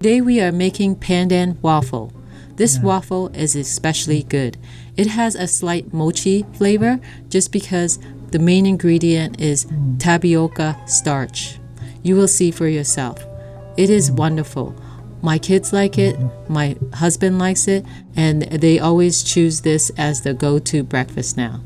Today we are making Pandan Waffle. This waffle is especially good. It has a slight mochi flavor just because the main ingredient is tapioca starch. You will see for yourself. It is wonderful. My kids like it, my husband likes it, and they always choose this as the go-to breakfast now.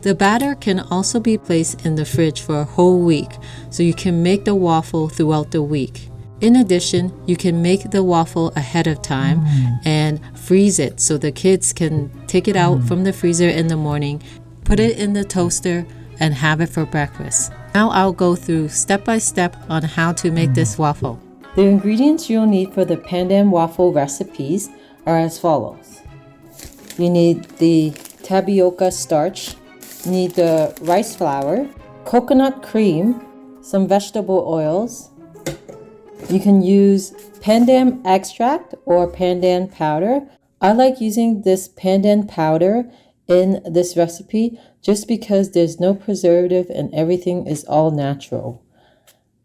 The batter can also be placed in the fridge for a whole week, so you can make the waffle throughout the week. In addition, you can make the waffle ahead of time and freeze it so the kids can take it out from the freezer in the morning, put it in the toaster, and have it for breakfast. Now I'll go through step by step on how to make this waffle. The ingredients you'll need for the Pandan waffle recipes are as follows. You need the tapioca starch, you need the rice flour, coconut cream, some vegetable oils. You can use pandan extract or pandan powder. I like using this pandan powder in this recipe just because there's no preservative and everything is all natural.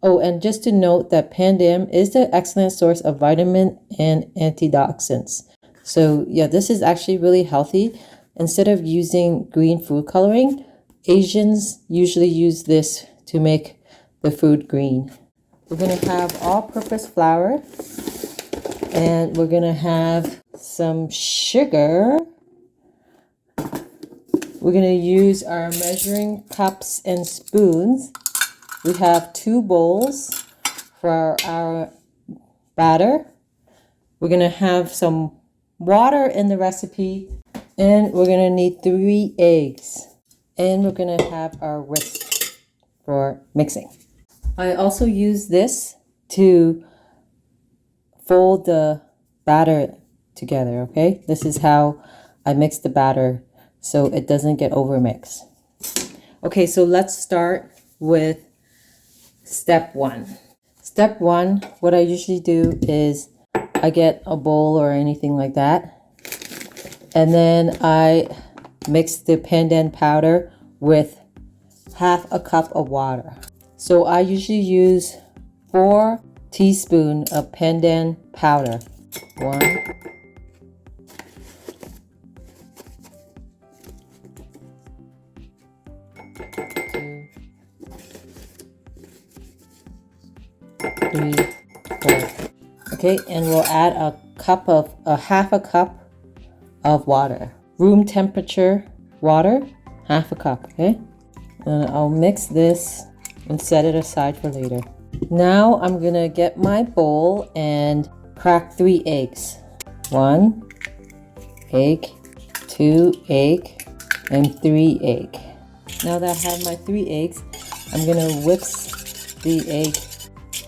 Oh, and just to note that pandan is an excellent source of vitamin and antioxidants. So yeah, this is actually really healthy. Instead of using green food coloring, Asians usually use this to make the food green. We're going to have all-purpose flour, and we're going to have some sugar. We're going to use our measuring cups and spoons. We have 2 bowls for our batter. We're going to have some water in the recipe, and we're going to need 3 eggs. And we're going to have our whisk for mixing. I also use this to fold the batter together, okay? This is how I mix the batter so it doesn't get overmixed. Okay, so let's start with step 1. Step 1, what I usually do is I get a bowl or anything like that, and then I mix the pandan powder with half a cup of water. So I usually use 4 teaspoons of pandan powder. 1, 2, 3, 4. Okay, and we'll add half a cup of water. Room temperature water, half a cup, okay? And I'll mix this and set it aside for later. Now I'm gonna get my bowl and crack 3 eggs. 1 egg, 2 egg, and 3 egg. Now that I have my 3 eggs, I'm gonna whisk the egg.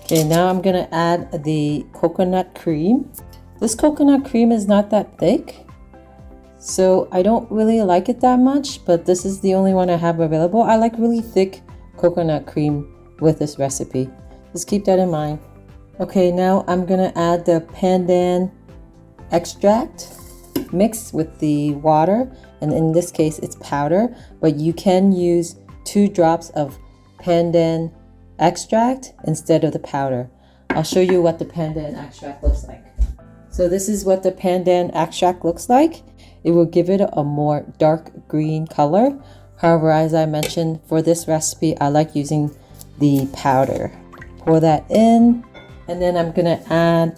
Okay, now I'm gonna add the coconut cream. This coconut cream is not that thick, so I don't really like it that much, but this is the only one I have available. I like really thick coconut cream with this recipe. Just keep that in mind. Okay, now I'm gonna add the pandan extract mixed with the water, and in this case it's powder, but you can use 2 drops of pandan extract instead of the powder. I'll show you what the pandan extract looks like. So this is what the pandan extract looks like. It will give it a more dark green color. However, as I mentioned, for this recipe, I like using the powder. Pour that in, and then I'm gonna add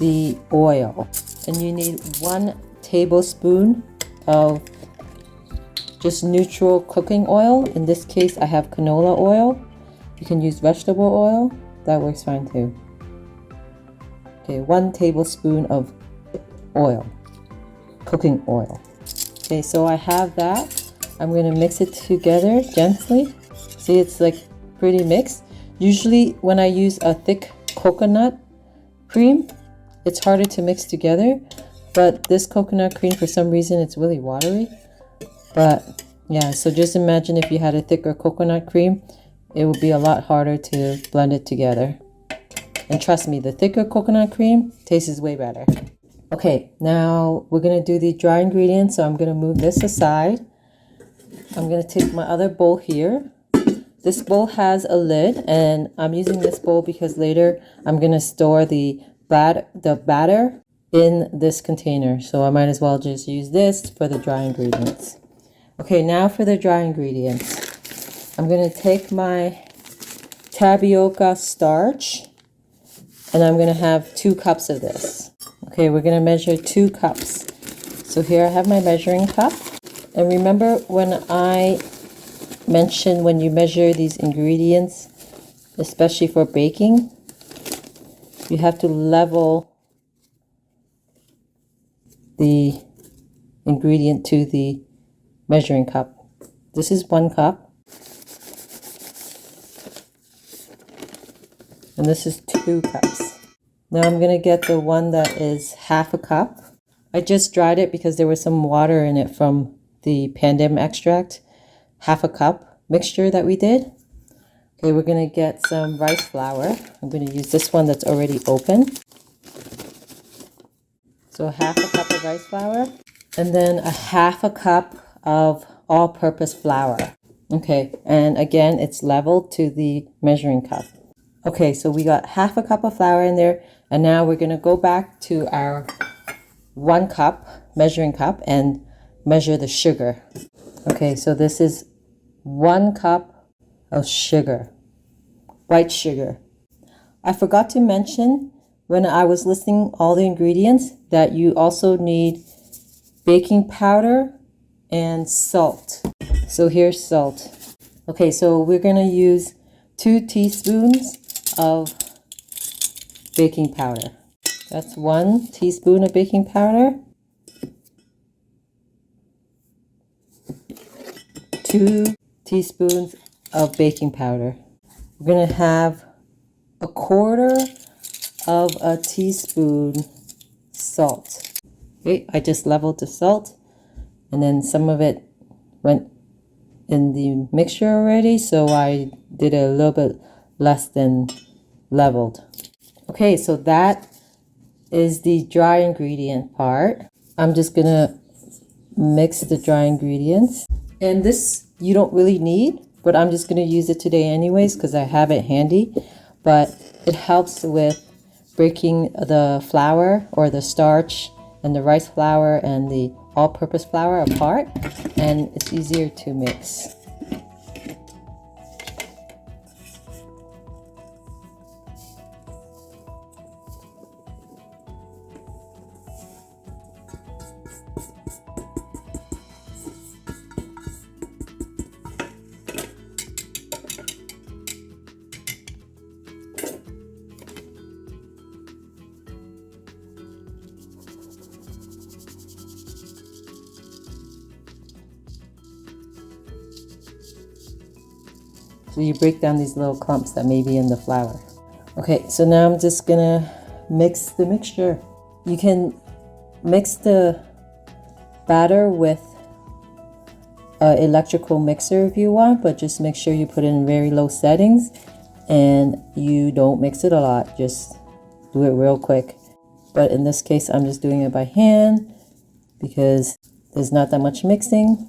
the oil. And you need 1 tablespoon of just neutral cooking oil. In this case, I have canola oil. You can use vegetable oil. That works fine too. Okay, 1 tablespoon of oil, cooking oil. Okay, so I have that. I'm going to mix it together gently. See, it's like pretty mixed. Usually when I use a thick coconut cream, it's harder to mix together. But this coconut cream, for some reason, it's really watery. But yeah, so just imagine if you had a thicker coconut cream, it would be a lot harder to blend it together. And trust me, the thicker coconut cream tastes way better. Okay, now we're going to do the dry ingredients. So I'm going to move this aside. I'm going to take my other bowl here. This bowl has a lid, and I'm using this bowl because later I'm going to store the the batter in this container. So I might as well just use this for the dry ingredients. Okay, now for the dry ingredients. I'm going to take my tapioca starch and I'm going to have 2 cups of this. Okay, we're going to measure 2 cups. So here I have my measuring cup. And remember when I mentioned when you measure these ingredients, especially for baking, you have to level the ingredient to the measuring cup. This is 1 cup. And this is 2 cups. Now I'm going to get the one that is half a cup. I just dried it because there was some water in it from the pandan extract. Half a cup mixture that we did. Okay, we're going to get some rice flour. I'm going to use this one that's already open. So half a cup of rice flour. And then a half a cup of all-purpose flour. Okay, and again, it's leveled to the measuring cup. Okay, so we got half a cup of flour in there. And now we're going to go back to our 1 cup, measuring cup, and measure the sugar. Okay, so this is 1 cup of sugar, white sugar. I forgot to mention when I was listing all the ingredients that you also need baking powder and salt. So here's salt. Okay, so we're going to use 2 teaspoons of baking powder. That's 1 teaspoon of baking powder. 2 teaspoons of baking powder. We're going to have 1/4 of a teaspoon salt. Okay, I just leveled the salt and then some of it went in the mixture already, so I did a little bit less than leveled. Okay, so that is the dry ingredient part. I'm just gonna mix the dry ingredients. And this you don't really need, but I'm just gonna use it today anyways because I have it handy. But it helps with breaking the flour or the starch and the rice flour and the all-purpose flour apart, and it's easier to mix. So you break down these little clumps that may be in the flour. Okay, so now I'm just gonna mix the mixture. You can mix the batter with an electrical mixer if you want, but just make sure you put it in very low settings and you don't mix it a lot. Just do it real quick. But in this case, I'm just doing it by hand because there's not that much mixing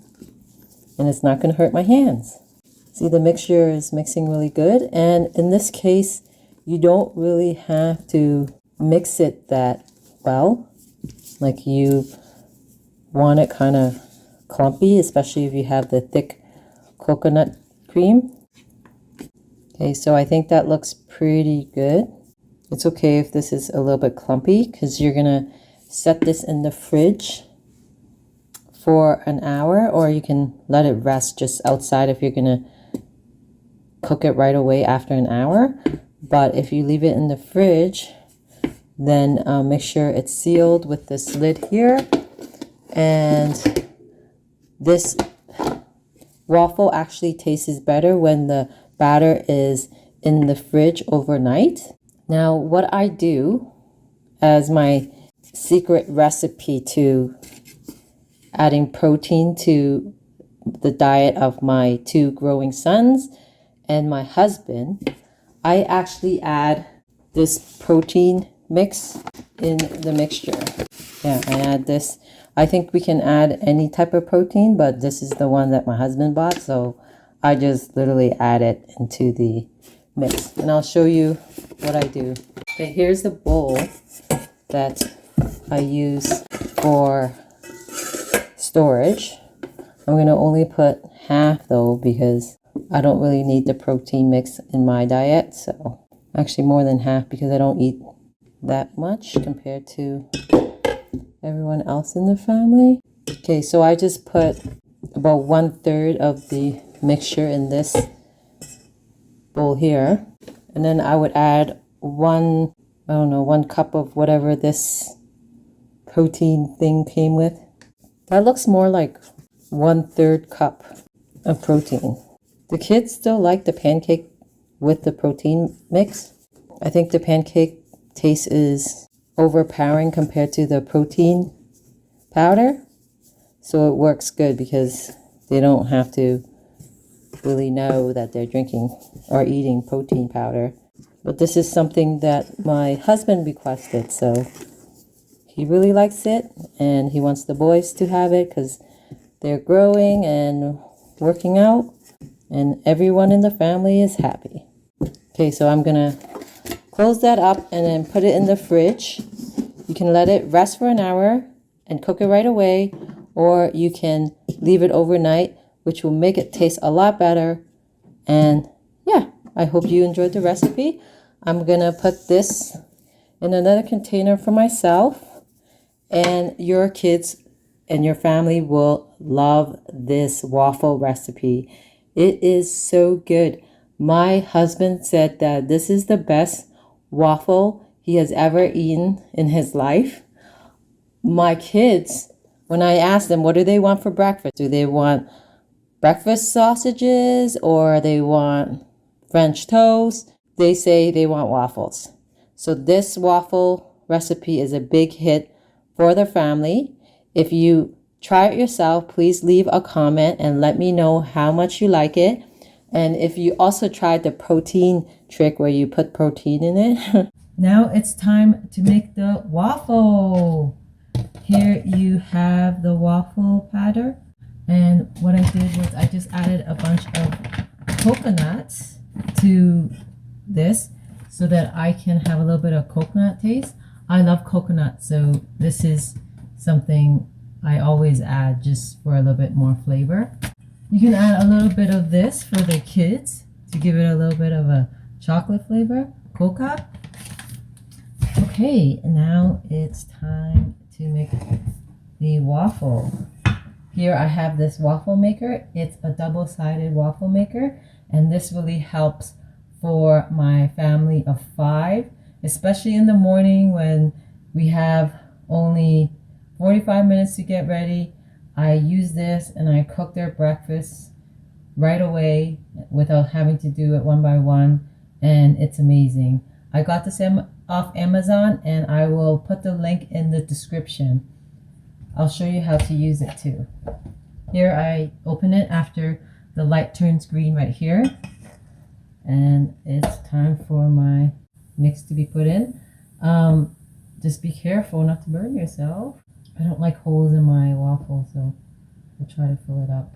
and it's not gonna hurt my hands. See, the mixture is mixing really good. And in this case, you don't really have to mix it that well. Like you want it kind of clumpy, especially if you have the thick coconut cream. Okay, so I think that looks pretty good. It's okay if this is a little bit clumpy because you're gonna set this in the fridge for an hour, or you can let it rest just outside if you're gonna cook it right away after an hour. But if you leave it in the fridge, then make sure it's sealed with this lid here. And this waffle actually tastes better when the batter is in the fridge overnight. Now what I do as my secret recipe to adding protein to the diet of my 2 growing sons and my husband, I actually add this protein mix in the mixture. Yeah, I add this. I think we can add any type of protein, but this is the one that my husband bought, so I just literally add it into the mix. And I'll show you what I do. Okay, here's the bowl. that I use for storage. I'm going to only put half though because I don't really need the protein mix in my diet. So actually more than half because I don't eat that much compared to everyone else in the family. Okay, so I just put about 1/3 of the mixture in this bowl here. And then I would add one cup of whatever this protein thing came with. That looks more like 1/3 cup of protein. The kids still like the pancake with the protein mix. I think the pancake taste is overpowering compared to the protein powder. So it works good because they don't have to really know that they're drinking or eating protein powder. But this is something that my husband requested, so he really likes it and he wants the boys to have it because they're growing and working out and everyone in the family is happy. Okay, so I'm gonna close that up and then put it in the fridge. You can let it rest for an hour and cook it right away, or you can leave it overnight, which will make it taste a lot better. And yeah, I hope you enjoyed the recipe. I'm gonna put this in another container for myself, and your kids and your family will love this waffle recipe. It is so good. My husband said that this is the best waffle he has ever eaten in his life. My kids, when I asked them what do they want for breakfast, do they want breakfast sausages or they want French toast, they say they want waffles. So this waffle recipe is a big hit for the family. If you try it yourself, please leave a comment and let me know how much you like it. And if you also tried the protein trick where you put protein in it. Now it's time to make the waffle. Here you have the waffle batter. And what I did was I just added a bunch of coconuts to this so that I can have a little bit of coconut taste. I love coconut, so this is something I always add just for a little bit more flavor. You can add a little bit of this for the kids to give it a little bit of a chocolate flavor, coca. Okay, now it's time to make the waffle. Here I have this waffle maker. It's a double-sided waffle maker, and this really helps for my family of 5, especially in the morning when we have only 45 minutes to get ready. I use this and I cook their breakfast right away without having to do it one by one, and it's amazing. I got this off Amazon and I will put the link in the description. I'll show you how to use it too. Here I open it after the light turns green right here, and it's time for my mix to be put in. Just be careful not to burn yourself. I don't like holes in my waffle, so I'll try to fill it up.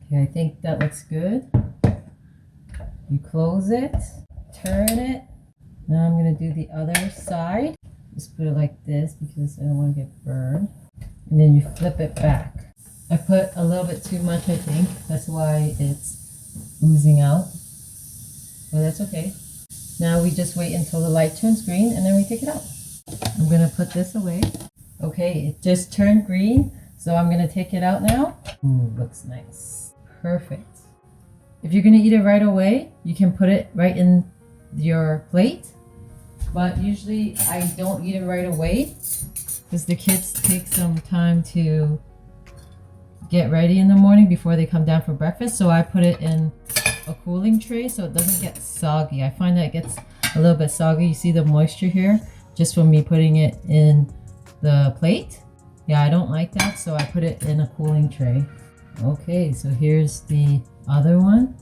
Okay, I think that looks good. You close it, turn it. Now I'm going to do the other side. Just put it like this because I don't want to get burned. And then you flip it back. I put a little bit too much, I think. That's why it's oozing out. But that's okay. Now we just wait until the light turns green and then we take it out. I'm going to put this away. Okay, it just turned green, so I'm going to take it out now. Ooh, looks nice. Perfect. If you're going to eat it right away, you can put it right in your plate. But usually I don't eat it right away because the kids take some time to get ready in the morning before they come down for breakfast. So I put it in a cooling tray so it doesn't get soggy. I find that it gets a little bit soggy. You see the moisture here just from me putting it in the plate. Yeah, I don't like that, so I put it in a cooling tray. Okay, so here's the other one.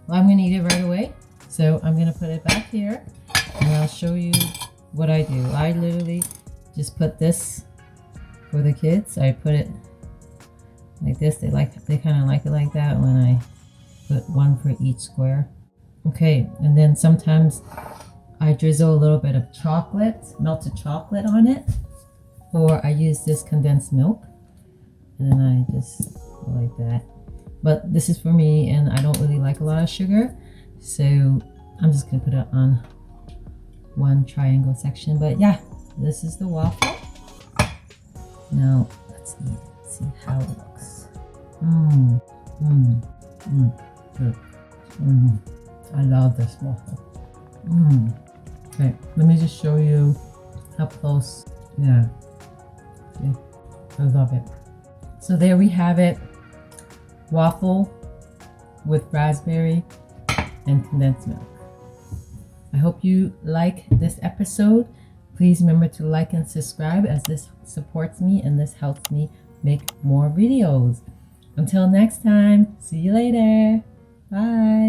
Well, I'm gonna eat it right away, so I'm gonna put it back here and I'll show you what I do. I literally just put this for the kids. I put it like this. They kind of like it like that when I put one for each square. Okay, and then sometimes I drizzle a little bit of chocolate, melted chocolate on it, or I use this condensed milk, and then I just go like that. But this is for me, and I don't really like a lot of sugar, so I'm just gonna put it on one triangle section. But yeah, this is the waffle. Now let's eat it. See how it looks. Good. I love this waffle. Okay, let me just show you how close. Yeah, see? I love it. So there we have it. Waffle with raspberry and condensed milk. I hope you like this episode. Please remember to like and subscribe, as this supports me and this helps me make more videos. Until next time, see you later. Bye.